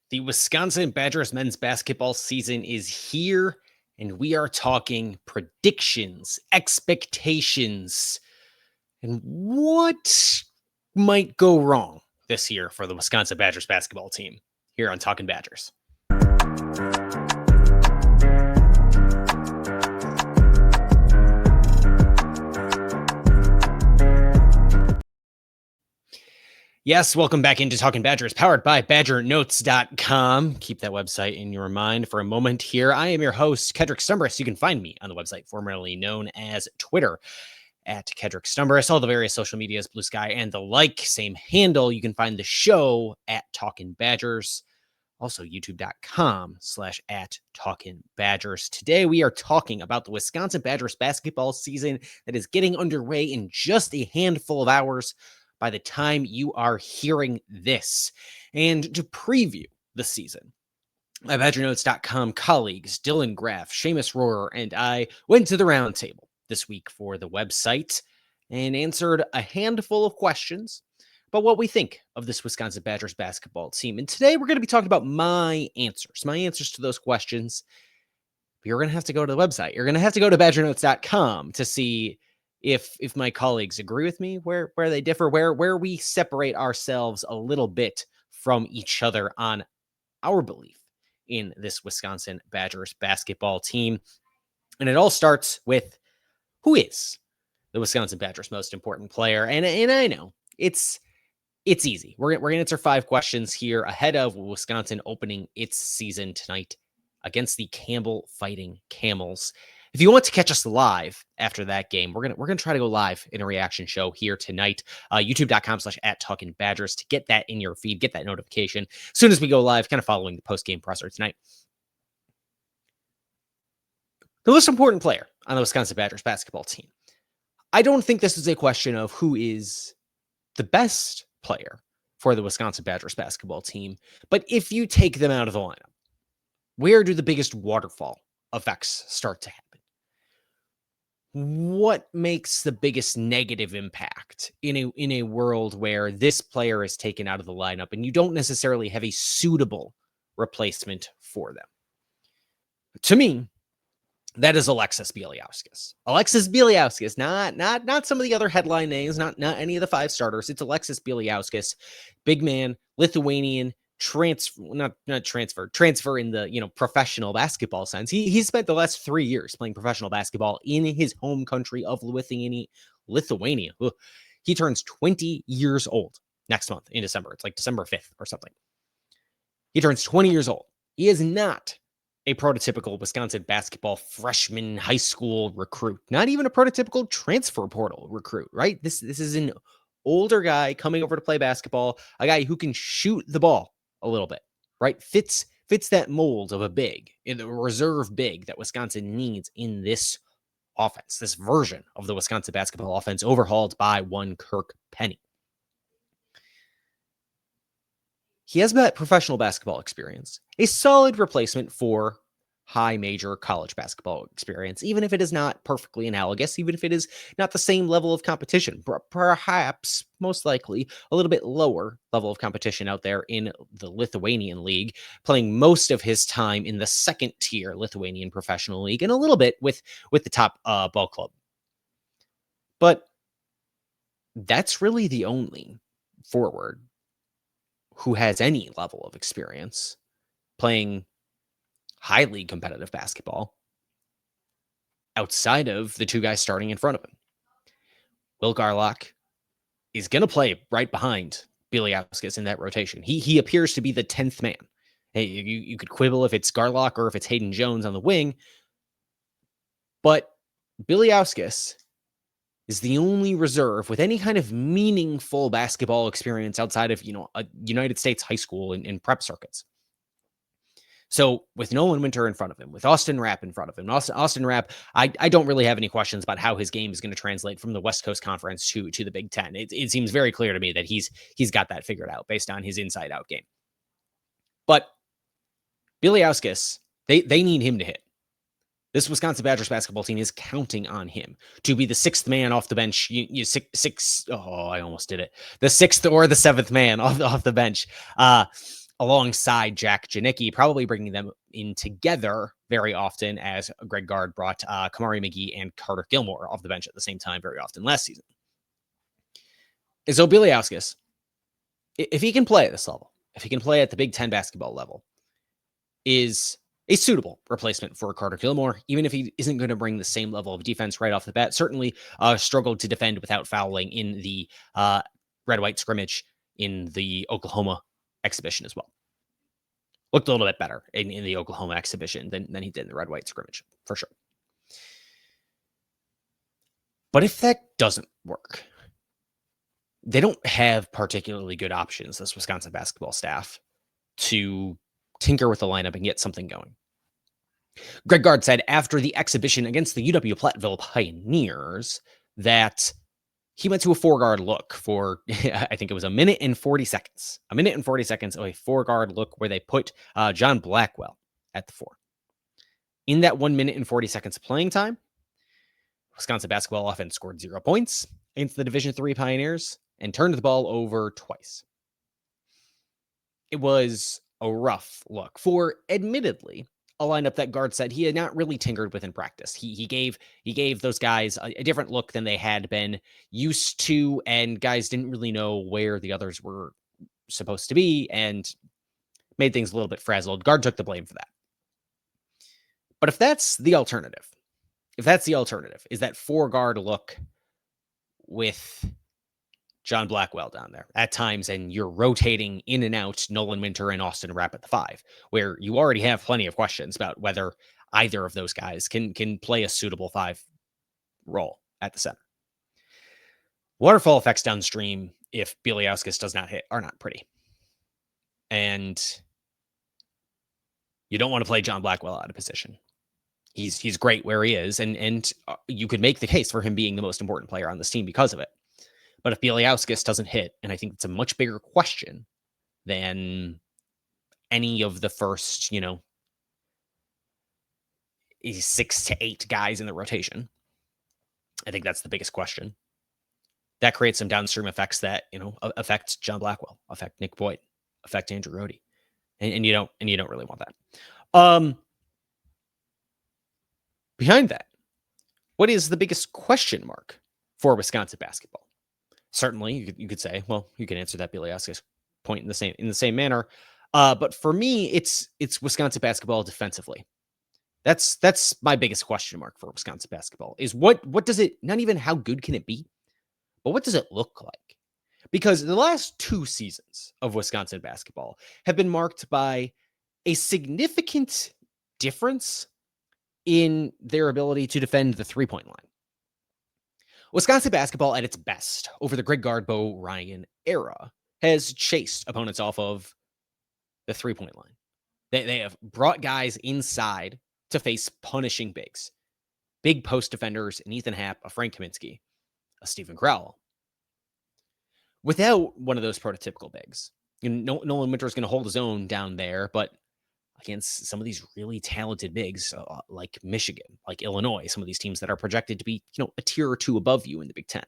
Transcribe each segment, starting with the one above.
The Wisconsin Badgers men's basketball season is here, and we are talking predictions, expectations, and what might go wrong this year for the Wisconsin Badgers basketball team here on Talking Badgers. Yes, welcome back into Talking Badgers, powered by BadgerNotes.com. Keep that website in your mind for a moment here. I am your host, Kedrick Stumbris. You can find me on the website formerly known as Twitter at Kedrick Stumbris, all the various social medias, Blue Sky and the like, same handle. You can find the show at Talking Badgers, also youtube.com/@TalkingBadgers. Today we are talking about the Wisconsin Badgers basketball season that is getting underway in just a handful of hours by the time you are hearing this. And to preview the season, my BadgerNotes.com colleagues, Dylan Graff, Seamus Rohrer, and I went to the roundtable this week for the website and answered a handful of questions about what we think of this Wisconsin Badgers basketball team. And today we're going to be talking about my answers to those questions. But you're going to have to go to the website. You're going to have to go to BadgerNotes.com to see if my colleagues agree with me, where they differ, where we separate ourselves a little bit from each other on our belief in this Wisconsin Badgers basketball team. And it all starts with who is the Wisconsin Badgers most important player. And I know it's easy. We're going to answer 5 questions here ahead of Wisconsin opening its season tonight against the Campbell Fighting Camels. If you want to catch us live after that game, we're gonna try to go live in a reaction show here tonight. YouTube.com/@TalkingBadgers to get that in your feed, get that notification as soon as we go live, kind of following the post-game presser tonight. The most important player on the Wisconsin Badgers basketball team. I don't think this is a question of who is the best player for the Wisconsin Badgers basketball team, but if you take them out of the lineup, where do the biggest waterfall effects start to happen? What makes the biggest negative impact in a world where this player is taken out of the lineup and you don't necessarily have a suitable replacement for them? To me, that is Alexis Bieliauskas. Alexis Bieliauskas, not some of the other headline names, not any of the 5 starters. It's Alexis Bieliauskas, big man, Lithuanian, transfer in the professional basketball sense. He spent the last 3 years playing professional basketball in his home country of Lithuania. Ugh. He turns 20 years old next month in December. It's like December 5th or something. He turns 20 years old. He is not a prototypical Wisconsin basketball freshman high school recruit, not even a prototypical transfer portal recruit, right? This is an older guy coming over to play basketball, a guy who can shoot the ball a little bit, right? Fits that mold of a big, in the reserve big that Wisconsin needs in this offense, this version of the Wisconsin basketball offense overhauled by one Kirk Penny. He has that professional basketball experience, a solid replacement for high major college basketball experience, even if it is not perfectly analogous, even if it is not the same level of competition, perhaps most likely a little bit lower level of competition out there in the Lithuanian league, playing most of his time in the second tier Lithuanian professional league and a little bit with the top ball club. But that's really the only forward who has any level of experience playing highly competitive basketball outside of the 2 guys starting in front of him. Will Garlock is going to play right behind Bieliauskas in that rotation. He appears to be the 10th man. Hey, you could quibble if it's Garlock or if it's Hayden Jones on the wing, but Bieliauskas is the only reserve with any kind of meaningful basketball experience outside of, a United States high school and prep circuits. So with Nolan Winter in front of him, with Austin Rapp in front of him, Austin Rapp, I don't really have any questions about how his game is going to translate from the West Coast Conference to the Big Ten. It seems very clear to me that he's got that figured out based on his inside-out game. But Bieliauskas, they need him to hit. This Wisconsin Badgers basketball team is counting on him to be the 6th man off the bench. I almost did it. The 6th or the 7th man off the bench alongside Jack Janicki, probably bringing them in together very often, as Greg Gard brought Kamari McGee and Carter Gilmore off the bench at the same time very often last season. So Bieliauskas, if he can play at this level, if he can play at the Big Ten basketball level, is a suitable replacement for Carter Gilmore, even if he isn't going to bring the same level of defense right off the bat. Certainly struggled to defend without fouling in the red-white scrimmage in the Oklahoma exhibition as well. Looked a little bit better in the Oklahoma exhibition than he did in the red-white scrimmage, for sure. But if that doesn't work, they don't have particularly good options, this Wisconsin basketball staff, to tinker with the lineup and get something going. Greg Gard said after the exhibition against the UW-Platteville Pioneers that he went to a 4-guard look for, I think it was a minute and 40 seconds. A minute and 40 seconds of a 4-guard look where they put John Blackwell at the 4. In that 1 minute and 40 seconds of playing time, Wisconsin basketball offense scored 0 points against the Division III Pioneers and turned the ball over twice. It was a rough look for, admittedly, a lineup that Gard said he had not really tinkered with in practice. He gave those guys a different look than they had been used to, and guys didn't really know where the others were supposed to be and made things a little bit frazzled. Gard took the blame for that. But if that's the alternative, is that 4-guard look with John Blackwell down there at times, and you're rotating in and out Nolan Winter and Austin Rapp at the 5, where you already have plenty of questions about whether either of those guys can play a suitable 5 role at the center. Waterfall effects downstream, if Bieliauskas does not hit, are not pretty. And you don't want to play John Blackwell out of position. He's great where he is, and you could make the case for him being the most important player on this team because of it. But if Bieliauskas doesn't hit, and I think it's a much bigger question than any of the first, 6 to 8 guys in the rotation, I think that's the biggest question. That creates some downstream effects that, affect John Blackwell, affect Nick Boyd, affect Andrew Rohde. And you don't really want that. Behind that, what is the biggest question mark for Wisconsin basketball? Certainly, you could say, well, you can answer that Bieliauskas point in the same manner. But for me, it's Wisconsin basketball defensively. That's my biggest question mark for Wisconsin basketball is what does it, not even how good can it be, but what does it look like? Because the last 2 seasons of Wisconsin basketball have been marked by a significant difference in their ability to defend the 3-point line. Wisconsin basketball at its best over the Greg Gard-Bo Ryan era has chased opponents off of the 3-point line. They have brought guys inside to face punishing bigs. Big post defenders, an Ethan Happ, a Frank Kaminsky, a Stephen Crowell. Without one of those prototypical bigs, Nolan Winter is going to hold his own down there, but against some of these really talented bigs like Michigan, like Illinois, some of these teams that are projected to be, a tier or 2 above you in the Big Ten.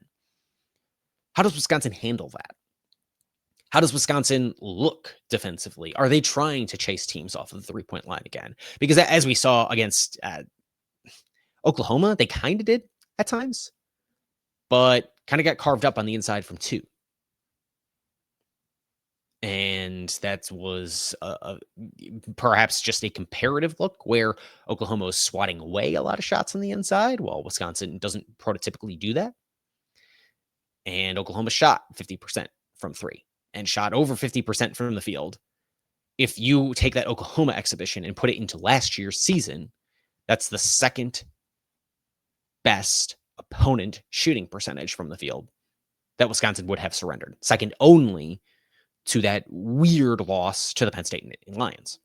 How does Wisconsin handle that? How does Wisconsin look defensively? Are they trying to chase teams off of the 3-point line again? Because as we saw against Oklahoma, they kind of did at times, but kind of got carved up on the inside from 2. And that was perhaps just a comparative look where Oklahoma was swatting away a lot of shots on the inside, while Wisconsin doesn't prototypically do that. And Oklahoma shot 50% from 3 and shot over 50% from the field. If you take that Oklahoma exhibition and put it into last year's season, that's the second best opponent shooting percentage from the field that Wisconsin would have surrendered. Second only to that weird loss to the Penn State Lions.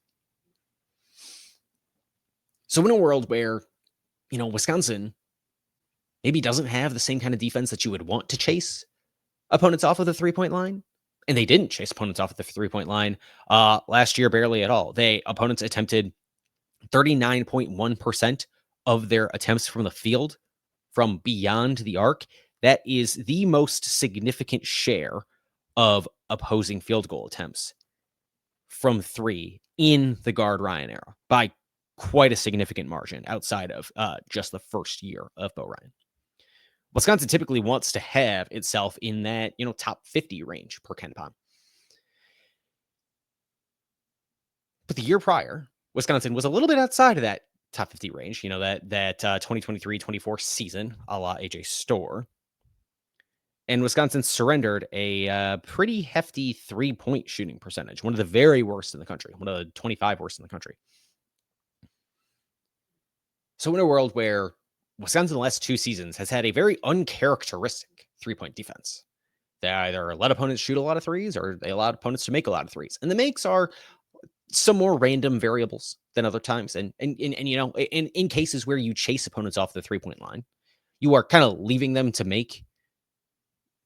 So in a world where, Wisconsin maybe doesn't have the same kind of defense that you would want to chase opponents off of the 3-point line, and they didn't chase opponents off of the 3-point line last year barely at all. Opponents attempted 39.1% of their attempts from the field from beyond the arc. That is the most significant share of opposing field goal attempts from three in the Gard-Ryan era by quite a significant margin outside of just the first year of Bo Ryan. Wisconsin typically wants to have itself in that, top 50 range per KenPom. But the year prior, Wisconsin was a little bit outside of that top 50 range, that 2023-24 season, a la AJ Storr. And Wisconsin surrendered a pretty hefty 3-point shooting percentage, one of the very worst in the country, one of the 25 worst in the country. So in a world where Wisconsin in the last two seasons has had a very uncharacteristic 3-point defense, they either let opponents shoot a lot of threes or they allow opponents to make a lot of threes. And the makes are some more random variables than other times. And in cases where you chase opponents off the 3-point line, you are kind of leaving them to make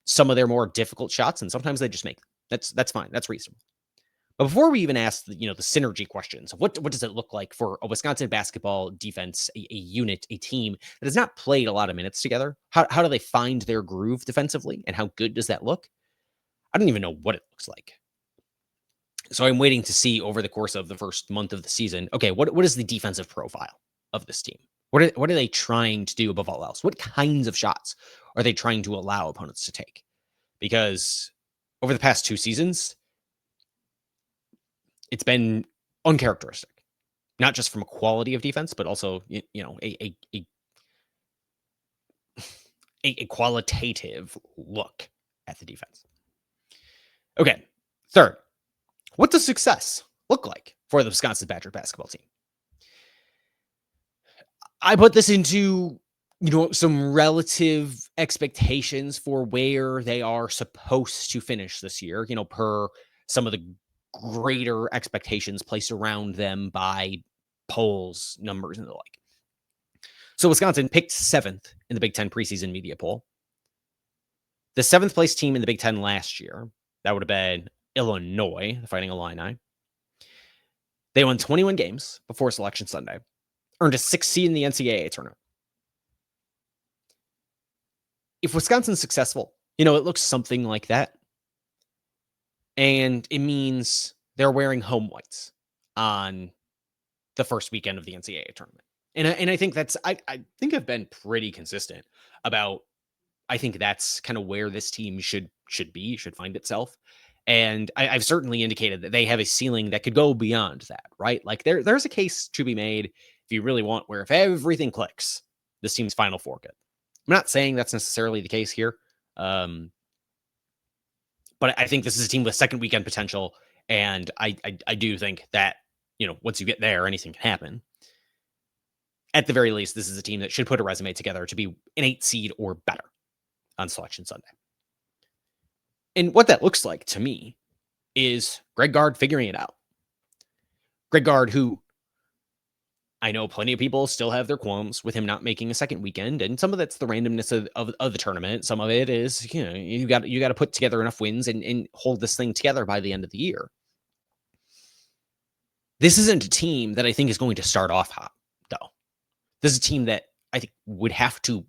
some of their more difficult shots, and sometimes they just make them. That's fine. That's reasonable. But before we even ask the synergy questions, what does it look like for a Wisconsin basketball defense, a unit, a team that has not played a lot of minutes together? How do they find their groove defensively, and how good does that look? I don't even know what it looks like. So I'm waiting to see over the course of the first month of the season, okay, what is the defensive profile of this team? What are they trying to do above all else? What kinds of shots are they trying to allow opponents to take? Because over the past two seasons, it's been uncharacteristic, not just from a quality of defense, but also, a qualitative look at the defense. Okay, third, what does success look like for the Wisconsin Badger basketball team? I put this into, some relative expectations for where they are supposed to finish this year, per some of the greater expectations placed around them by polls, numbers, and the like. So Wisconsin picked 7th in the Big Ten preseason media poll. The 7th place team in the Big Ten last year, that would have been Illinois, the Fighting Illini. They won 21 games before Selection Sunday, earned a 6th seed in the NCAA tournament. If Wisconsin's successful, it looks something like that. And it means they're wearing home whites on the first weekend of the NCAA tournament. And I think I think I've been pretty consistent about, I think that's kind of where this team should find itself. And I've certainly indicated that they have a ceiling that could go beyond that, right? Like there's a case to be made if you really want, where if everything clicks, this team's Final Four good. I'm not saying that's necessarily the case here. But I think this is a team with second weekend potential. And I do think that, once you get there, anything can happen. At the very least, this is a team that should put a resume together to be an 8 seed or better on Selection Sunday. And what that looks like to me is Greg Gard figuring it out. Greg Gard, who I know plenty of people still have their qualms with him not making a second weekend, and some of that's the randomness of the tournament. Some of it is, you got to put together enough wins and hold this thing together by the end of the year. This isn't a team that I think is going to start off hot, though. This is a team that I think would have to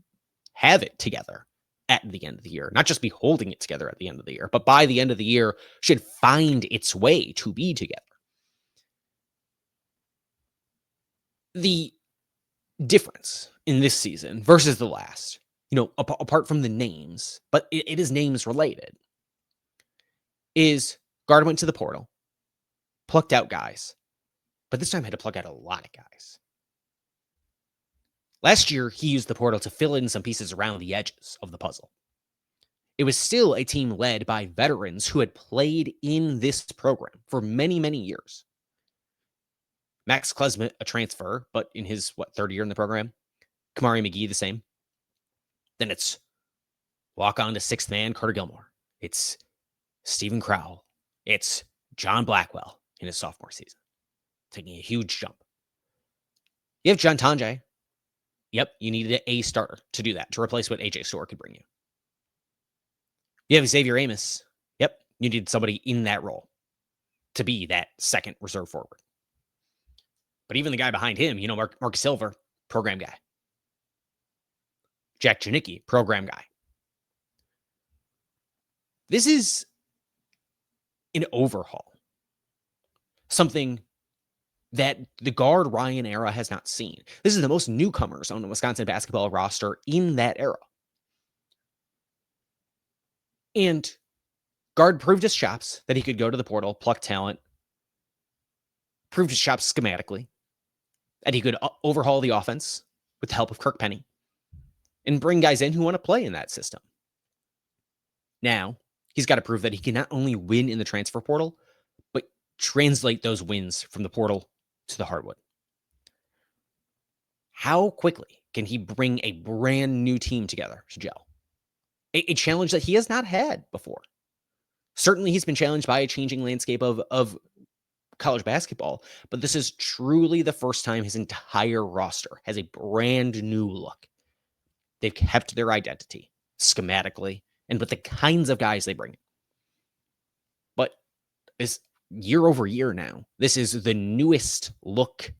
have it together at the end of the year, not just be holding it together at the end of the year, but by the end of the year should find its way to be together. The difference in this season versus the last, apart from the names, but it is names related, is Gard went to the portal, plucked out guys, but this time had to plug out a lot of guys. Last year, he used the portal to fill in some pieces around the edges of the puzzle. It was still a team led by veterans who had played in this program for many, many years. Max Klesmit, a transfer, but in his, third year in the program. Kamari McGee, the same. Then it's walk on to sixth man, Carter Gilmore. It's Stephen Crowell. It's John Blackwell in his sophomore season, taking a huge jump. You have John Tonje. Yep, you needed a starter to do that, to replace what AJ Storr could bring you. You have Xavier Amos. Yep, you needed somebody in that role to be that second reserve forward. But even the guy behind him, Mark Silver, program guy. Jack Janicki, program guy. This is an overhaul something that the Gard-Ryan era has not seen. This is the most newcomers on the Wisconsin basketball roster in that era. And Gard proved his chops that he could go to the portal, pluck talent, proved his chops schematically, that he could overhaul the offense with the help of Kirk Penny and bring guys in who want to play in that system. Now, he's got to prove that he can not only win in the transfer portal, but translate those wins from the portal to the hardwood. How quickly can he bring a brand new team together to gel? A challenge that he has not had before. Certainly, he's been challenged by a changing landscape of college basketball, but this is truly the first time his entire roster has a brand new look. They've kept their identity schematically and with the kinds of guys they bring in. But this year over year now, this is the newest look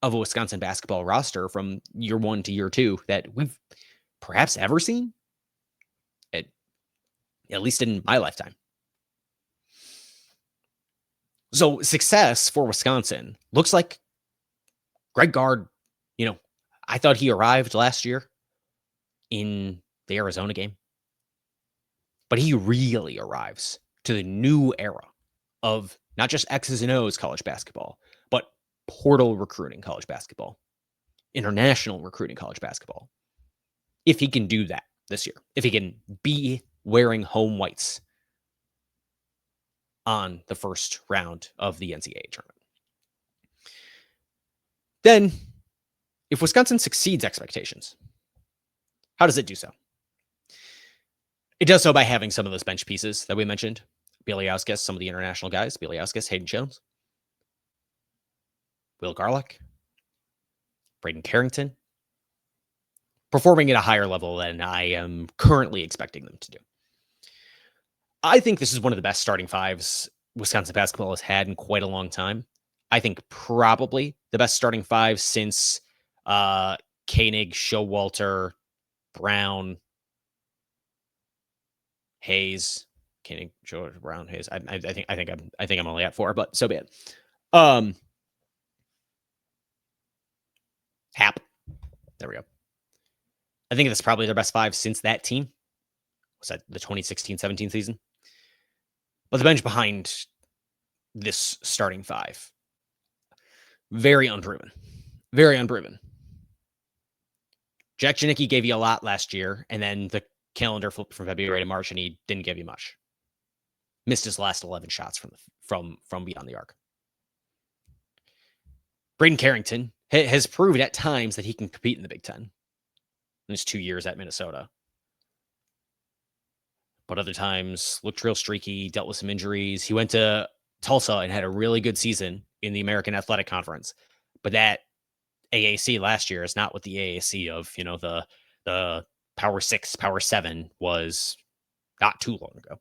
of a Wisconsin basketball roster from year 1 to year 2 that we've perhaps ever seen, at least in my lifetime. So success for Wisconsin looks like Greg Gard, I thought he arrived last year in the Arizona game, but he really arrives to the new era of not just X's and O's college basketball, but portal recruiting college basketball, international recruiting college basketball. If he can do that this year, if he can be wearing home whites on the first round of the NCAA tournament. Then, if Wisconsin succeeds expectations, how does it do so? It does so by having some of those bench pieces that we mentioned. Bieliauskas, some of the international guys, Bieliauskas, Hayden Jones, Will Garlick, Braden Carrington, performing at a higher level than I am currently expecting them to do. I think this is one of the best starting fives Wisconsin basketball has had in quite a long time. I think probably the best starting five since Koenig, Showalter, Brown, Hayes, Koenig, Showalter, Brown, Hayes. I think I'm only at 4, but so be it. Hap. There we go. I think that's probably their best 5 since that team. Was that the 2016-17 season? But the bench behind this starting 5, very unproven. Very unproven. Jack Janicki gave you a lot last year, and then the calendar flipped from February to March, and he didn't give you much. Missed his last 11 shots from beyond the arc. Braden Carrington has proved at times that he can compete in the Big Ten in his 2 years at Minnesota. But other times looked real streaky, dealt with some injuries. He went to Tulsa and had a really good season in the American Athletic Conference. But that AAC last year is not what the AAC of, the Power 6, Power 7 was not too long ago.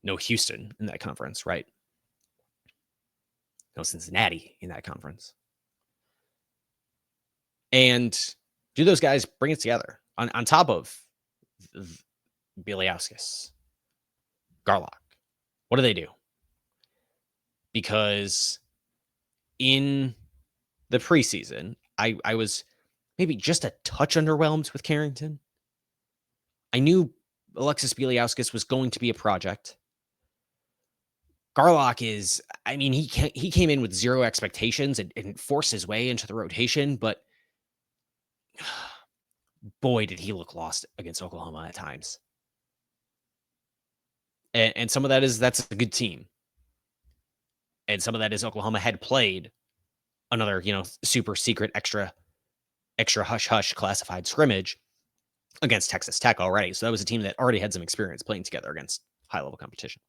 No Houston in that conference, right? No Cincinnati in that conference. And do those guys bring it together on top of Bieliauskas, Garlock? What do they do? Because in the preseason, I was maybe just a touch underwhelmed with Carrington. I knew Alexis Bieliauskas was going to be a project. Garlock is, he came in with zero expectations and forced his way into the rotation, but boy, did he look lost against Oklahoma at times. And some of that is that's a good team. And some of that is Oklahoma had played another, super secret, extra hush-hush classified scrimmage against Texas Tech already. So that was a team that already had some experience playing together against high-level competition.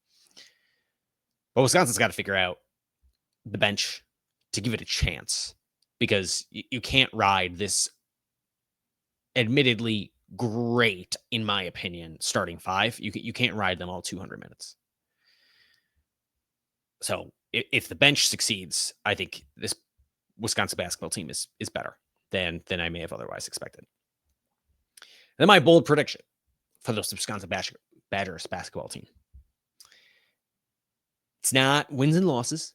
But Wisconsin's got to figure out the bench to give it a chance, because you can't ride this admittedly great, in my opinion, starting 5. You can't ride them all 200 minutes. So if the bench succeeds, I think this Wisconsin basketball team is better than I may have otherwise expected. And then my bold prediction for the Wisconsin Badgers basketball team. It's not wins and losses.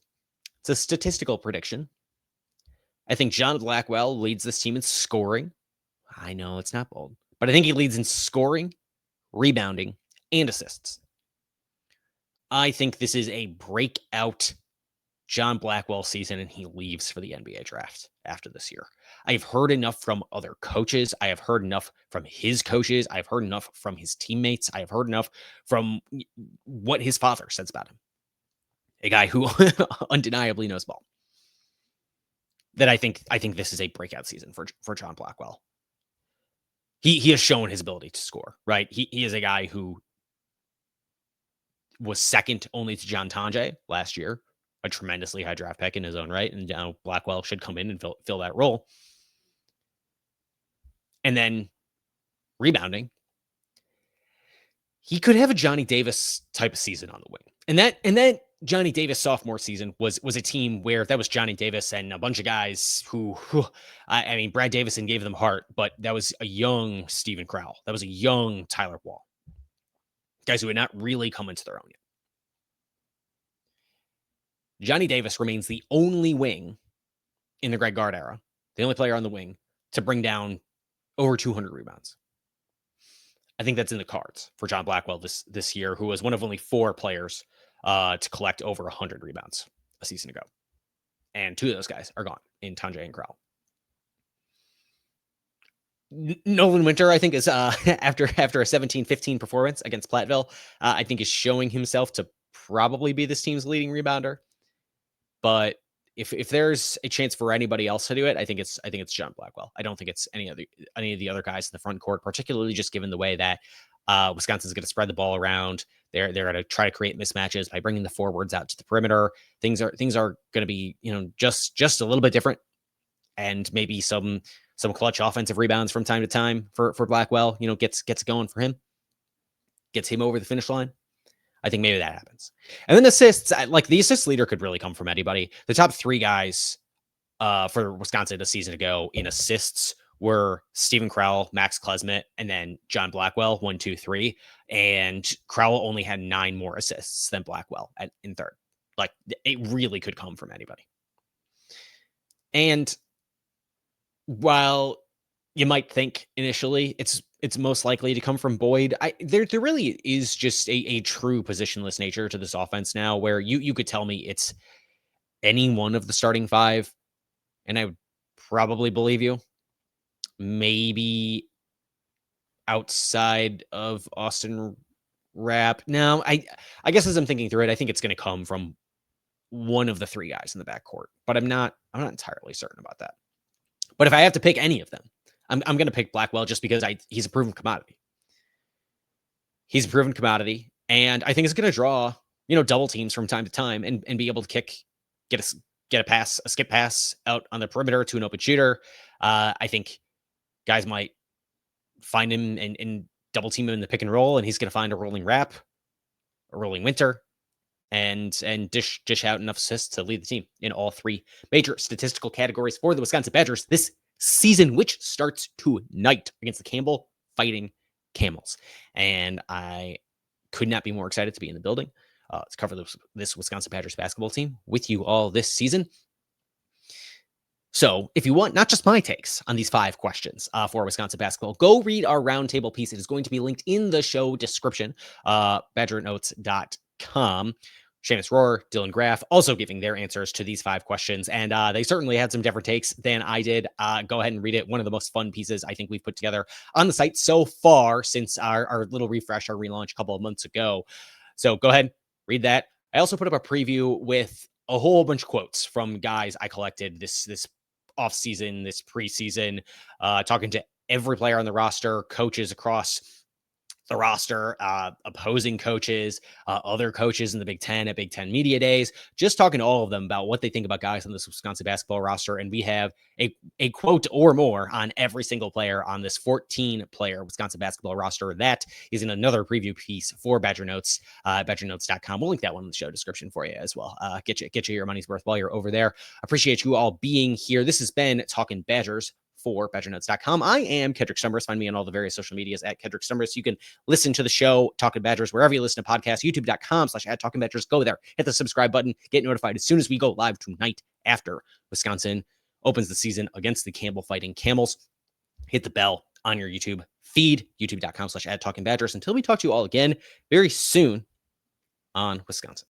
It's a statistical prediction. I think John Blackwell leads this team in scoring. I know it's not bold, but I think he leads in scoring, rebounding, and assists. I think this is a breakout John Blackwell season, and he leaves for the NBA draft after this year. I've heard enough from other coaches. I have heard enough from his coaches. I've heard enough from his teammates. I have heard enough from what his father says about him. A guy who undeniably knows ball. That I think this is a breakout season for John Blackwell. He has shown his ability to score, right? He is a guy who was second only to John Tonje last year, a tremendously high draft pick in his own right, and now Blackwell should come in and fill that role. And then rebounding, he could have a Johnny Davis type of season on the wing, and that Johnny Davis sophomore season was a team where that was Johnny Davis and a bunch of guys who I mean, Brad Davison gave them heart, but that was a young Steven Crowell. That was a young Tyler Wall. Guys who had not really come into their own yet. Johnny Davis remains the only wing in the Greg Gard era, the only player on the wing to bring down over 200 rebounds. I think that's in the cards for John Blackwell this year, who was one of only 4 players to collect over 100 rebounds a season ago. And 2 of those guys are gone in Tonje and Crowell. Nolan Winter, I think, is after a 17-15 performance against Platteville, I think is showing himself to probably be this team's leading rebounder. But if there's a chance for anybody else to do it, I think it's John Blackwell. I don't think it's any of the other guys in the front court, particularly just given the way that Wisconsin's going to spread the ball around. They're going to try to create mismatches by bringing the forwards out to the perimeter. Things are going to be, just a little bit different, and maybe some clutch offensive rebounds from time to time for Blackwell. Gets going for him, gets him over the finish line. I think maybe that happens. And then assists, like the assist leader could really come from anybody. The top 3 guys for Wisconsin a season ago in assists were Steven Crowell, Max Klesmet, and then John Blackwell, 1, 2, 3. And Crowell only had 9 more assists than Blackwell in third. Like, it really could come from anybody. And while you might think initially it's most likely to come from Boyd, there really is just a true positionless nature to this offense now, where you could tell me it's any one of the starting 5, and I would probably believe you. Maybe outside of Austin Rapp. Now, I guess as I'm thinking through it, I think it's going to come from one of the 3 guys in the backcourt, but I'm not entirely certain about that. But if I have to pick any of them, I'm going to pick Blackwell just because he's a proven commodity. He's a proven commodity, and I think it's going to draw, double teams from time to time and be able to get a pass, a skip pass out on the perimeter to an open shooter. I think guys might find him and double team him in the pick and roll, and he's going to find a rolling Rapp, a rolling Winter, and dish out enough assists to lead the team in all 3 major statistical categories for the Wisconsin Badgers this season, which starts tonight against the Campbell Fighting Camels. And I could not be more excited to be in the building to cover this Wisconsin Badgers basketball team with you all this season. So if you want not just my takes on these 5 questions for Wisconsin basketball, go read our roundtable piece. It is going to be linked in the show description, badgernotes.com. Seamus Rohr, Dylan Graff, also giving their answers to these 5 questions. And they certainly had some different takes than I did. Go ahead and read it. One of the most fun pieces I think we've put together on the site so far since our little refresh, our relaunch a couple of months ago. So go ahead, read that. I also put up a preview with a whole bunch of quotes from guys I collected this offseason, this preseason, talking to every player on the roster, coaches across the roster, opposing coaches, other coaches in the Big Ten at Big Ten Media Days, just talking to all of them about what they think about guys on this Wisconsin basketball roster. And we have a quote or more on every single player on this 14-player Wisconsin basketball roster. That is in another preview piece for Badger Notes, badgernotes.com. We'll link that one in the show description for you as well. Get you your money's worth while you're over there. Appreciate you all being here. This has been Talking Badgers for BadgerNotes.com. I am Kedrick Stumbris. Find me on all the various social medias at Kedrick Stumbris. You can listen to the show, Talking Badgers, wherever you listen to podcasts, youtube.com/@TalkingBadgers. Go there, hit the subscribe button, get notified as soon as we go live tonight after Wisconsin opens the season against the Campbell Fighting Camels. Hit the bell on your YouTube feed, youtube.com/@TalkingBadgers. Until we talk to you all again very soon on Wisconsin.